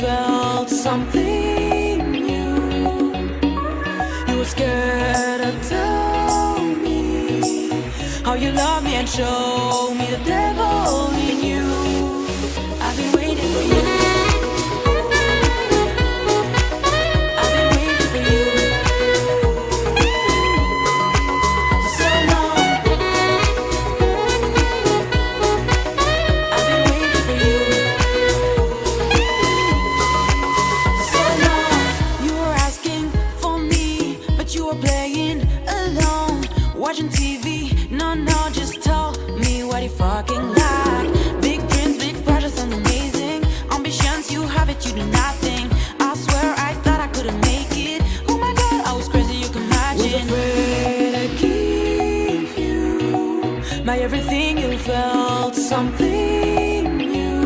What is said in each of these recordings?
felt something new. You were scared to tell me how you love me and show me the devil in you. I've been waiting for you. I've been waiting for you for so long. I've been waiting for you for so long. You were asking for me, but you were playing alone, watching TV. No, just tell me what you fucking like. Big dreams, big projects, and amazing ambitions. You have it, you do nothing. I swear I thought I couldn't make it. Oh my God, I was crazy, you can imagine. Was afraid I give you my everything. You felt something new.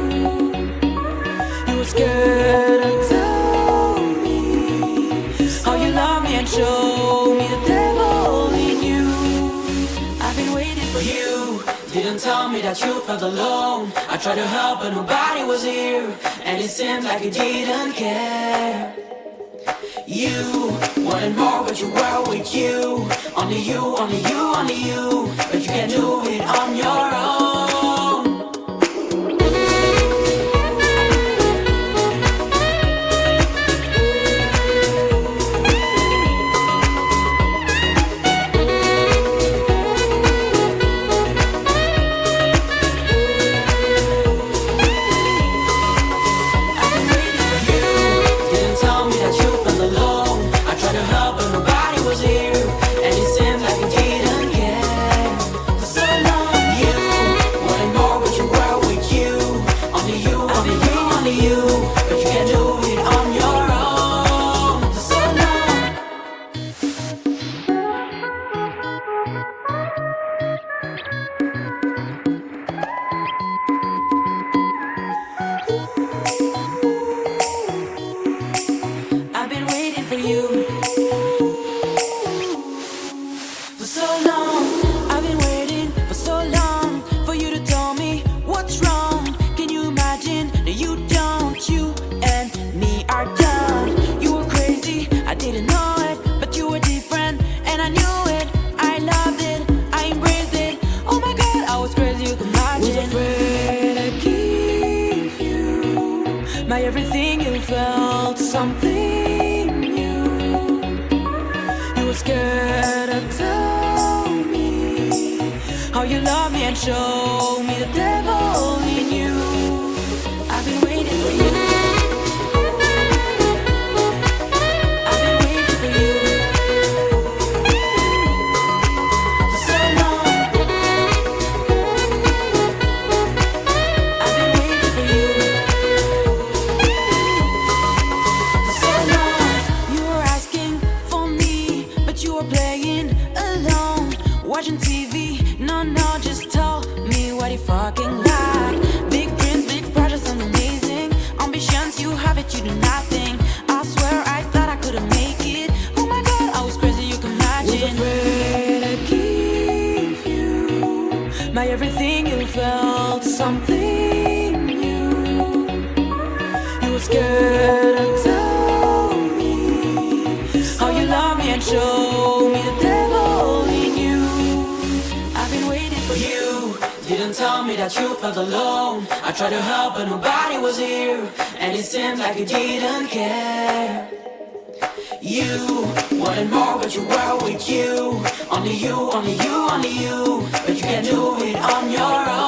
You were scared to tell me how you love me and show me the devil in you. I've been waiting for you. Didn't tell me that you felt alone. I tried to help but nobody was here, and it seemed like you didn't care. You wanted more but you were with you. Only you, only you, only you. But you can't do it on your own. My everything, you felt something new. You were scared to tell me how you love me and show me the devil in you. I've been waiting for you. I've been waiting for you for so long. I've been waiting for you. Watching TV, no, just tell me what you fucking like. Big dreams, big projects, and amazing ambitions. You have it, you do nothing. I swear I thought I couldn't make it. Oh my God, I was crazy, you can imagine. Was afraid I give you my everything. You felt something new. You were scared to tell me how you love me and show me the devil in you. You didn't tell me that you felt alone. I tried to help but nobody was here, and it seemed like you didn't care. You wanted more but you were with you. Only you, only you, only you. But you can't do it on your own.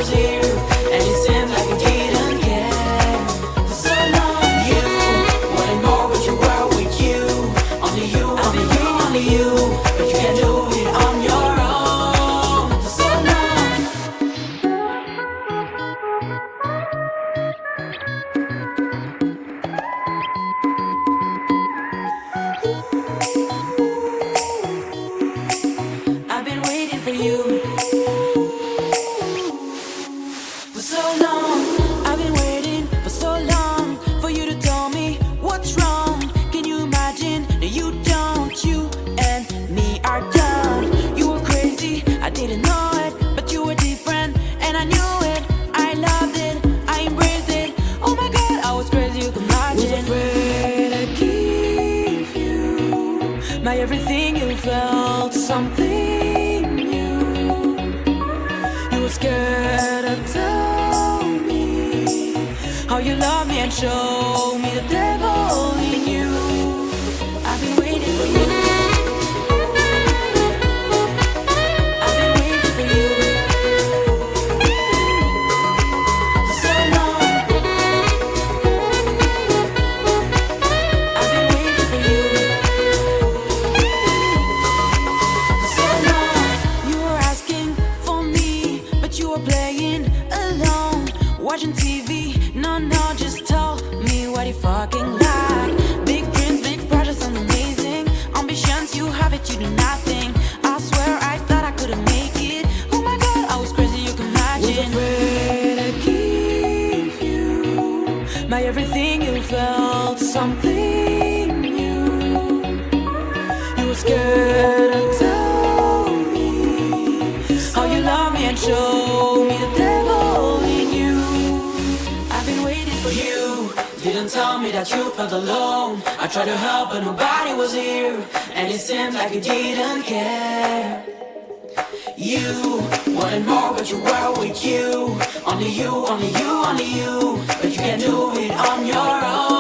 Here, and it seemed like you didn't care for so long. You everything you felt something new. You were scared to tell me how you love me and show me the devil in you. I've been waiting for you. I've been waiting for you for so long. I've been waiting for you for so long. You were asking for me, but you were playing alone, watching TV. No, just tell me what you fucking like. Big dreams, big projects, and amazing ambitions. You have it, you do nothing. I swear I thought I couldn't make it. Oh my God, I was crazy, you can imagine. Was afraid to give you my everything. You felt something new. You were scared to tell me how you love me and show me the devil in you. I've been waiting for you. Didn't tell me that you felt alone. I tried to help but nobody was here, and it seemed like you didn't care. You wanted more but you were with you. Only you, only you, only you. But you can't do it on your own.